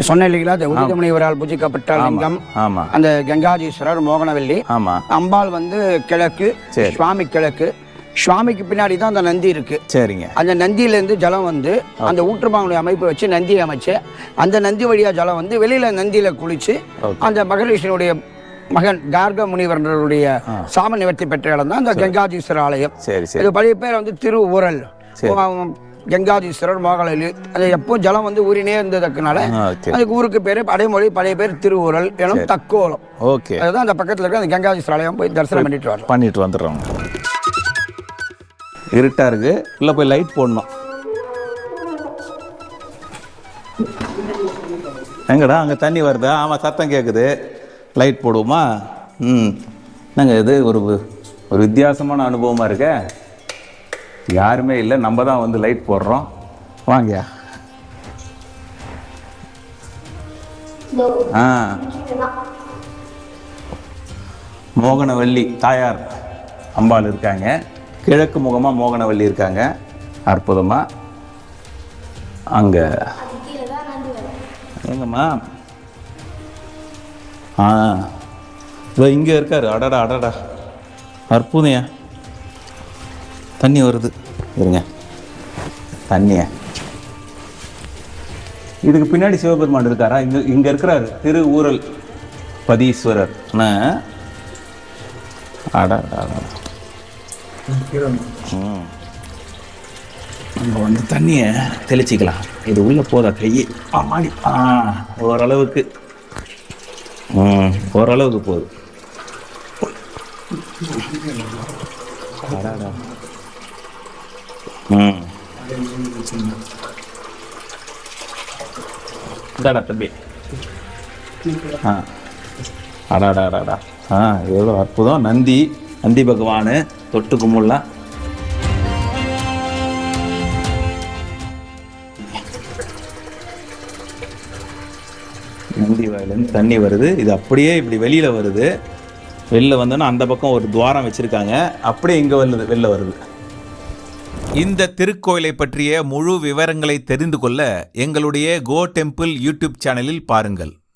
சொன்ன இல்லைங்களா, அந்த உதித முனிவரால் பூஜிக்கப்பட்ட லிங்கம். அந்த கங்காதீஸ்வரர், மோகனவல்லி. அம்பாள் வந்து கிழக்கு, சுவாமி கிழக்கு. சுவாமிக்கு பின்னாடி தான் அந்த நந்தி இருக்கு. சரிங்க. அந்த நந்தியிலேருந்து ஜலம் வந்து அந்த ஊற்றுப்பாங்களுடைய அமைப்பு வச்சு நந்தியை அமைச்சு அந்த நந்தி வழியா ஜலம் வந்து வெளியில நந்தியில குளிச்சு அந்த மகரிஷினுடைய மகன் கார்க முனிவர்களுடைய சாம நிவர்த்தி பெற்ற இடம் தான் அந்த கங்காதீஸ்வரர் ஆலயம். இது பழைய பேர் வந்து திரு ஊரல், கங்காதீஸ்வரர், மோகனவல்லி. அது எப்போ ஜலம் வந்து ஊரினே இருந்ததுக்குனால அதுக்கு ஊருக்கு பேரு அடைமொழி பழைய பேர் திருவுரல் எனும் தக்கோலம். அதுதான் அந்த பக்கத்தில் இருக்க அந்த கங்காதீஸ்வரர் ஆலயம் போய் தரிசனம் பண்ணிட்டு வந்துடுறோம். இருட்டா இருக்கு, உள்ள போய் லைட் போடணும். எங்கடா அங்கே தண்ணி வருதா? ஆமாம், சத்தம் கேட்குது. லைட் போடுவோமா? என்னங்க இது ஒரு வித்தியாசமான அனுபவமாக இருக்க. யாருமே இல்லை, நம்ம தான் வந்து லைட் போடுறோம். வாங்கயா. மோகனவல்லி தாயார் அம்பாள் இருக்காங்க. கிழக்கு முகமாக மோகனவல்லி இருக்காங்க. அற்புதமாக. அங்கே எங்கம்மா? இதோ இங்கே இருக்காரு. அடடா அடடா, அற்புதம். தண்ணி வருது, இருங்க. தண்ணிய இதுக்கு பின்னாடி சிவபெருமான் இருக்காரா? இங்க இருக்கிறாரு திரு ஊரல் பதீஸ்வரர். நம்ம வந்து தண்ணியை தெளிச்சிக்கலாம். இது உள்ள போதா கையை? ஆமாடி. ஓரளவுக்கு ஓரளவுக்கு போகுது. இந்தாடா தம்பி. அடாடாடாடா, எவ்வளோ அற்புதம். நந்தி பகவானு தொட்டு கும்பிடலாம். நந்தி வாயிலேருந்து தண்ணி வருது. இது அப்படியே இப்படி வெளியில வருது. வெளில வந்தோன்னா அந்த பக்கம் ஒரு துவாரம் வச்சிருக்காங்க. அப்படியே இங்கே வெளில வருது. இந்த திருக்கோயிலை பற்றிய முழு விவரங்களை தெரிந்து கொள்ள எங்களுடைய கோ டெம்பிள் யூடியூப் சேனலில் பாருங்கள்.